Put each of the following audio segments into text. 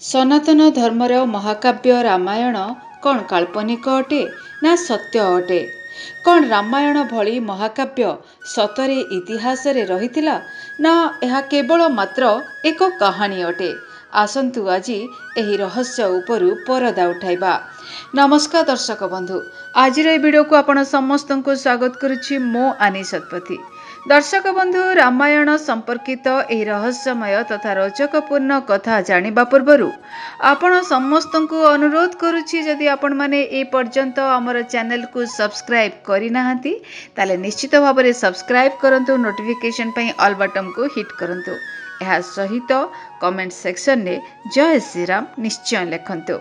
ସନାତନ ଧର୍ମର ମହାକାବ୍ୟ ରାମାୟଣ କ'ଣ କାଳ୍ପନିକ ଅଟେ ନା ସତ୍ୟ ଅଟେ? କ'ଣ ରାମାୟଣ ଭଳି ମହାକାବ୍ୟ ସତରେ ଇତିହାସରେ ରହିଥିଲା ନା ଏହା କେବଳ ମାତ୍ର ଏକ କାହାଣୀ ଅଟେ? ଆସନ୍ତୁ ଆଜି ଏହି ରହସ୍ୟ ଉପରୁ ପରଦା ଉଠାଇବା। ନମସ୍କାର ଦର୍ଶକ ବନ୍ଧୁ, ଆଜିର ଏହି ଭିଡ଼ିଓକୁ ଆପଣ ସମସ୍ତଙ୍କୁ ସ୍ୱାଗତ କରୁଛି। ମୁଁ ଆନି ଶତପଥୀ। ଦର୍ଶକ ବନ୍ଧୁ, ରାମାୟଣ ସମ୍ପର୍କିତ ଏହି ରହସ୍ୟମୟ ତଥା ରୋଚକପୂର୍ଣ୍ଣ କଥା ଜାଣିବା ପୂର୍ବରୁ ଆପଣ ସମସ୍ତଙ୍କୁ ଅନୁରୋଧ କରୁଛି, ଯଦି ଆପଣମାନେ ଏ ପର୍ଯ୍ୟନ୍ତ ଆମର ଚ୍ୟାନେଲକୁ ସବସ୍କ୍ରାଇବ୍ କରିନାହାନ୍ତି ତାହେଲେ ନିଶ୍ଚିତ ଭାବରେ ସବସ୍କ୍ରାଇବ୍ କରନ୍ତୁ, ନୋଟିଫିକେସନ୍ ପାଇଁ ଅଲ୍ ବଟନ୍କୁ ହିଟ୍ କରନ୍ତୁ। ଏହା ସହିତ କମେଣ୍ଟ ସେକ୍ସନରେ ଜୟ ଶ୍ରୀରାମ ନିଶ୍ଚୟ ଲେଖନ୍ତୁ।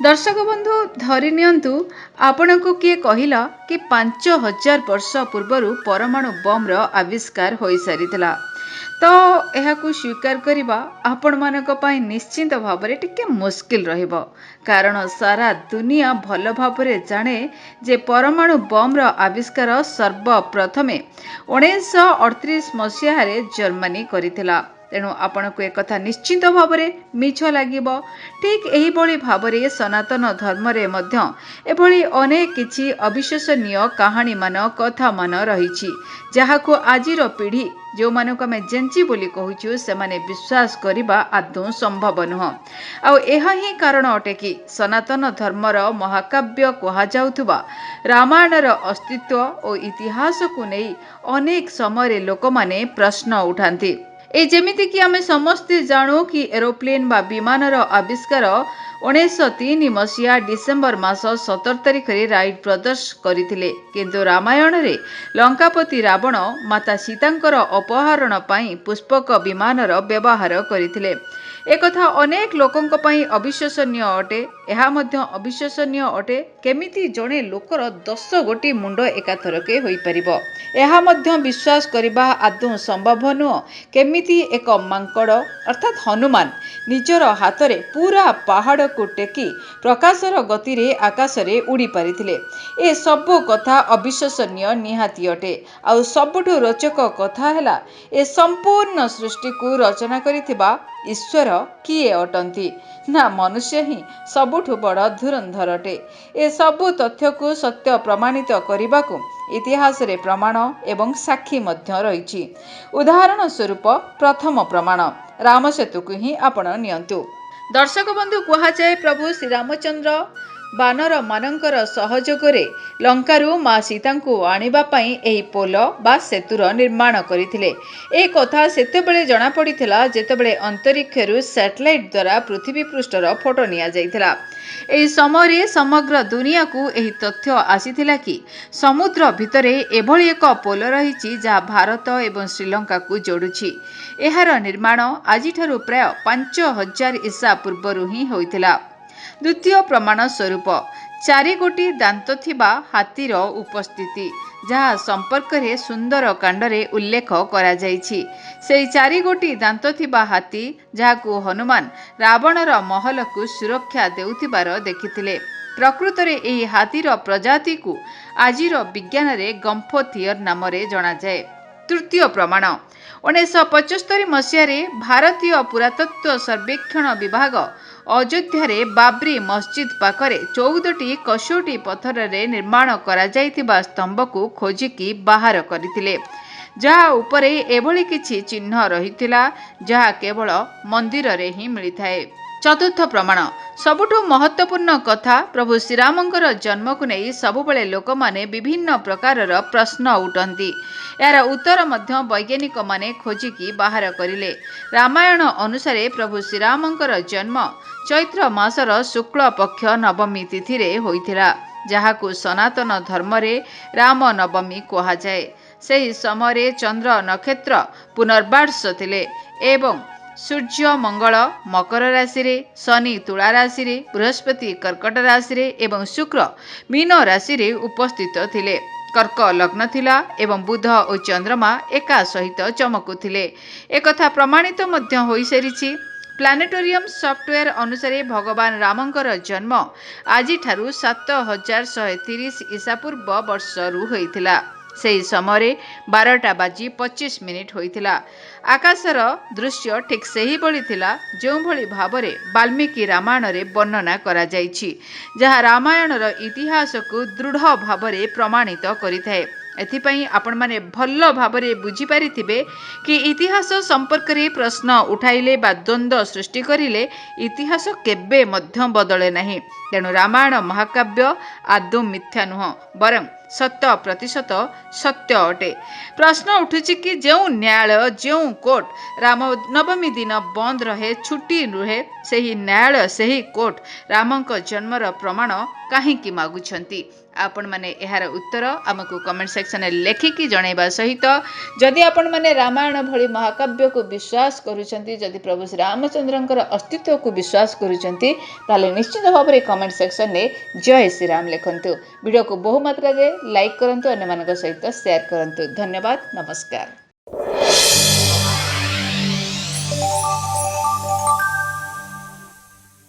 ଦର୍ଶକ ବନ୍ଧୁ, ଧରି ନିଅନ୍ତୁ ଆପଣଙ୍କୁ କିଏ କହିଲା କି 5000 ବର୍ଷ ପୂର୍ବରୁ ପରମାଣୁ ବମ୍ର ଆବିଷ୍କାର ହୋଇସାରିଥିଲା, ତ ଏହାକୁ ସ୍ୱୀକାର କରିବା ଆପଣମାନଙ୍କ ପାଇଁ ନିଶ୍ଚିତ ଭାବରେ ଟିକେ ମୁସ୍କିଲ ରହିବ। କାରଣ ସାରା ଦୁନିଆ ଭଲ ଭାବରେ ଜାଣେ ଯେ ପରମାଣୁ ବମ୍ର ଆବିଷ୍କାର ସର୍ବପ୍ରଥମେ 1938 ମସିହାରେ ଜର୍ମାନୀ କରିଥିଲା। ତେଣୁ ଆପଣଙ୍କୁ ଏକଥା ନିଶ୍ଚିତ ଭାବରେ ମିଛ ଲାଗିବ। ଠିକ୍ ଏହିଭଳି ଭାବରେ ସନାତନ ଧର୍ମରେ ମଧ୍ୟ ଏଭଳି ଅନେକ କିଛି ଅବିଶ୍ୱସନୀୟ କାହାଣୀମାନ କଥାମାନ ରହିଛି, ଯାହାକୁ ଆଜିର ପିଢ଼ି, ଯେଉଁମାନଙ୍କୁ ଆମେ ଜେନ୍ଜି ବୋଲି କହୁଛୁ, ସେମାନେ ବିଶ୍ୱାସ କରିବା ଆଦୌ ସମ୍ଭବ ନୁହଁ। ଆଉ ଏହା ହିଁ କାରଣ ଅଟେ କି ସନାତନ ଧର୍ମର ମହାକାବ୍ୟ କୁହାଯାଉଥିବା ରାମାୟଣର ଅସ୍ତିତ୍ୱ ଓ ଇତିହାସକୁ ନେଇ ଅନେକ ସମୟରେ ଲୋକମାନେ ପ୍ରଶ୍ନ ଉଠାନ୍ତି। ଏ ଯେମିତିକି ଆମେ ସମସ୍ତେ ଜାଣୁ କି ଏରୋପ୍ଲେନ୍ ବା ବିମାନର ଆବିଷ୍କାର 1903 ମସିହା ଡିସେମ୍ବର ମାସ 17 ତାରିଖରେ ରାଇଟ୍ ବ୍ରଦର୍ସ କରିଥିଲେ, କିନ୍ତୁ ରାମାୟଣରେ ଲଙ୍କାପତି ରାବଣ ମାତା ସୀତାଙ୍କର ଅପହରଣ ପାଇଁ ପୁଷ୍ପକ ବିମାନର ବ୍ୟବହାର କରିଥିଲେ। ଏକଥା ଅନେକ ଲୋକଙ୍କ ପାଇଁ ଅବିଶ୍ୱସନୀୟ ଅଟେ। ଏହା ମଧ୍ୟ ଅବିଶ୍ୱସନୀୟ ଅଟେ କେମିତି ଜଣେ ଲୋକର 10 ଗୋଟି ମୁଣ୍ଡ ଏକାଥରକେ ହୋଇପାରିବ। ଏହା ମଧ୍ୟ ବିଶ୍ୱାସ କରିବା ଆଦୌ ସମ୍ଭବ ନୁହଁ କେମିତି ଏକ ମାଙ୍କଡ଼ ଅର୍ଥାତ୍ ହନୁମାନ ନିଜର ହାତରେ ପୁରା ପାହାଡ଼କୁ ଟେକି ପ୍ରକାଶର ଗତିରେ ଆକାଶରେ ଉଡ଼ି ପାରିଥିଲେ। ଏ ସବୁ କଥା ଅବିଶ୍ୱସନୀୟ ନିହାତି ଅଟେ। ଆଉ ସବୁଠୁ ରୋଚକ କଥା ହେଲା, ଏ ସମ୍ପୂର୍ଣ୍ଣ ସୃଷ୍ଟିକୁ ରଚନା କରିଥିବା ଈଶ୍ୱର କିଏ ଅଟନ୍ତି? ନା ମନୁଷ୍ୟ ହିଁ ସବୁଠୁ ବଡ଼ ଧୁରନ୍ଧର ଅଟେ। ଏ ସବୁ ତଥ୍ୟକୁ ସତ୍ୟ ପ୍ରମାଣିତ କରିବାକୁ ଇତିହାସରେ ପ୍ରମାଣ ଏବଂ ସାକ୍ଷୀ ମଧ୍ୟ ରହିଛି। ଉଦାହରଣ ସ୍ୱରୂପ ପ୍ରଥମ ପ୍ରମାଣ ରାମସେତୁକୁ ହିଁ ଆପଣ ନିଅନ୍ତୁ। ଦର୍ଶକ ବନ୍ଧୁ, କୁହାଯାଏ ପ୍ରଭୁ ଶ୍ରୀରାମଚନ୍ଦ୍ର ବାନରମାନଙ୍କର ସହଯୋଗରେ ଲଙ୍କାରୁ ମା ସୀତାଙ୍କୁ ଆଣିବା ପାଇଁ ଏହି ପୋଲ ବା ସେତୁର ନିର୍ମାଣ କରିଥିଲେ। ଏ କଥା ସେତେବେଳେ ଜଣାପଡ଼ିଥିଲା ଯେତେବେଳେ ଅନ୍ତରୀକ୍ଷରୁ ସ୍ୟାଟେଲାଇଟ୍ ଦ୍ୱାରା ପୃଥିବୀ ପୃଷ୍ଠର ଫଟୋ ନିଆଯାଇଥିଲା। ଏହି ସମୟରେ ସମଗ୍ର ଦୁନିଆକୁ ଏହି ତଥ୍ୟ ଆସିଥିଲା କି ସମୁଦ୍ର ଭିତରେ ଏଭଳି ଏକ ପୋଲ ରହିଛି ଯାହା ଭାରତ ଏବଂ ଶ୍ରୀଲଙ୍କାକୁ ଯୋଡ଼ୁଛି। ଏହାର ନିର୍ମାଣ ଆଜିଠାରୁ ପ୍ରାୟ 5000 ଈସା ପୂର୍ବରୁ ହିଁ ହୋଇଥିଲା। ଦ୍ୱିତୀୟ ପ୍ରମାଣ ସ୍ୱରୂପ 4 ଗୋଟି ଦାନ୍ତ ଥିବା ହାତୀର ଉପସ୍ଥିତି, ଯାହା ସମ୍ପର୍କରେ ସୁନ୍ଦର କାଣ୍ଡରେ ଉଲ୍ଲେଖ କରାଯାଇଛି। ସେହି 4 ଗୋଟି ଦାନ୍ତ ଥିବା ହାତୀ, ଯାହାକୁ ହନୁମାନ ରାବଣର ମହଲକୁ ସୁରକ୍ଷା ଦେଉଥିବାର ଦେଖିଥିଲେ। ପ୍ରକୃତରେ ଏହି ହାତୀର ପ୍ରଜାତିକୁ ଆଜିର ବିଜ୍ଞାନରେ ଗମ୍ଫୋଥିୟର ନାମରେ ଜଣାଯାଏ। ତୃତୀୟ ପ୍ରମାଣ 1975 ମସିହାରେ ଭାରତୀୟ ପୁରାତତ୍ତ୍ୱ ସର୍ବେକ୍ଷଣ ବିଭାଗ ଅଯୋଧ୍ୟାରେ ବାବ୍ରି ମସଜିଦ୍ ପାଖରେ 14ଟି କଷୋଟି ପଥରରେ ନିର୍ମାଣ କରାଯାଇଥିବା ସ୍ତମ୍ଭକୁ ଖୋଜିକି ବାହାର କରିଥିଲେ, ଯାହା ଉପରେ ଏଭଳି କିଛି ଚିହ୍ନ ରହିଥିଲା ଯାହା କେବଳ ମନ୍ଦିରରେ ହିଁ ମିଳିଥାଏ। ଚତୁର୍ଥ ପ୍ରମାଣ ସବୁଠୁ ମହତ୍ତ୍ୱପୂର୍ଣ୍ଣ କଥା, ପ୍ରଭୁ ଶ୍ରୀରାମଙ୍କର ଜନ୍ମକୁ ନେଇ ସବୁବେଳେ ଲୋକମାନେ ବିଭିନ୍ନ ପ୍ରକାରର ପ୍ରଶ୍ନ ଉଠାନ୍ତି। ଏହାର ଉତ୍ତର ମଧ୍ୟ ବୈଜ୍ଞାନିକମାନେ ଖୋଜିକି ବାହାର କରିଲେ। ରାମାୟଣ ଅନୁସାରେ ପ୍ରଭୁ ଶ୍ରୀରାମଙ୍କର ଜନ୍ମ ଚୈତ୍ର ମାସର ଶୁକ୍ଳ ପକ୍ଷ ନବମୀ ତିଥିରେ ହୋଇଥିଲା, ଯାହାକୁ ସନାତନ ଧର୍ମରେ ରାମ ନବମୀ କୁହାଯାଏ। ସେହି ସମୟରେ ଚନ୍ଦ୍ର ନକ୍ଷତ୍ର ପୁନର୍ବାସ ଥିଲେ ଏବଂ ସୂର୍ଯ୍ୟ ମଙ୍ଗଳ ମକର ରାଶିରେ, ଶନି ତୁଳା ରାଶିରେ, ବୃହସ୍ପତି କର୍କଟ ରାଶିରେ ଏବଂ ଶୁକ୍ର ମୀନ ରାଶିରେ ଉପସ୍ଥିତ ଥିଲେ। କର୍କ ଲଗ୍ନ ଥିଲା ଏବଂ ବୁଧ ଓ ଚନ୍ଦ୍ରମା ଏକା ସହିତ ଚମକୁଥିଲେ। ଏକଥା ପ୍ରମାଣିତ ମଧ୍ୟ ହୋଇସାରିଛି। ପ୍ଲାନେଟୋରିୟମ ସଫ୍ଟୱେର ଅନୁସାରେ ଭଗବାନ ରାମଙ୍କର ଜନ୍ମ ଆଜିଠାରୁ 7130 ଈସା ପୂର୍ବ ବର୍ଷରୁ ହୋଇଥିଲା। ସେହି ସମୟରେ 12:25 ହୋଇଥିଲା। ଆକାଶର ଦୃଶ୍ୟ ଠିକ୍ ସେହିଭଳି ଥିଲା ଯେଉଁଭଳି ଭାବରେ ବାଲ୍ମୀକି ରାମାୟଣରେ ବର୍ଣ୍ଣନା କରାଯାଇଛି, ଯାହା ରାମାୟଣର ଇତିହାସକୁ ଦୃଢ଼ ଭାବରେ ପ୍ରମାଣିତ କରିଥାଏ। ଏଥିପାଇଁ ଆପଣମାନେ ଭଲ ଭାବରେ ବୁଝିପାରିଥିବେ କି ଇତିହାସ ସମ୍ପର୍କରେ ପ୍ରଶ୍ନ ଉଠାଇଲେ ବା ଦ୍ୱନ୍ଦ୍ୱ ସୃଷ୍ଟି କରିଲେ ଇତିହାସ କେବେ ମଧ୍ୟ ବଦଳେ ନାହିଁ। ତେଣୁ ରାମାୟଣ ମହାକାବ୍ୟ ଆଦୌ ମିଥ୍ୟା ନୁହଁ, ବରଂ 100% ସତ୍ୟ ଅଟେ। ପ୍ରଶ୍ନ ଉଠୁଛି କି ଯେଉଁ ନ୍ୟାୟାଳୟ, ଯେଉଁ କୋର୍ଟ ରାମନବମୀ ଦିନ ବନ୍ଦ ରହେ, ଛୁଟି ରୁହେ, ସେହି ନ୍ୟାୟାଳୟ, ସେହି କୋର୍ଟ ରାମଙ୍କ ଜନ୍ମର ପ୍ରମାଣ କାହିଁକି ମାଗୁଛନ୍ତି? ଆପଣମାନେ ଏହାର ଉତ୍ତର ଆମକୁ କମେଣ୍ଟ ସେକ୍ସନରେ ଲେଖିକି ଜଣାଇବା ସହିତ ଯଦି ଆପଣମାନେ ରାମାୟଣ ଭଳି ମହାକାବ୍ୟକୁ ବିଶ୍ୱାସ କରୁଛନ୍ତି, ଯଦି ପ୍ରଭୁ ଶ୍ରୀରାମଚନ୍ଦ୍ରଙ୍କର ଅସ୍ତିତ୍ୱକୁ ବିଶ୍ୱାସ କରୁଛନ୍ତି, ତାହେଲେ ନିଶ୍ଚିତ ଭାବରେ କମେଣ୍ଟ ସେକ୍ସନରେ ଜୟ ଶ୍ରୀରାମ ଲେଖନ୍ତୁ। ଭିଡ଼ିଓକୁ ବହୁ ମାତ୍ରାରେ ଲାଇକ୍ କରନ୍ତୁ, ଅନ୍ୟମାନଙ୍କ ସହିତ ସେୟାର କରନ୍ତୁ। ଧନ୍ୟବାଦ, ନମସ୍କାର।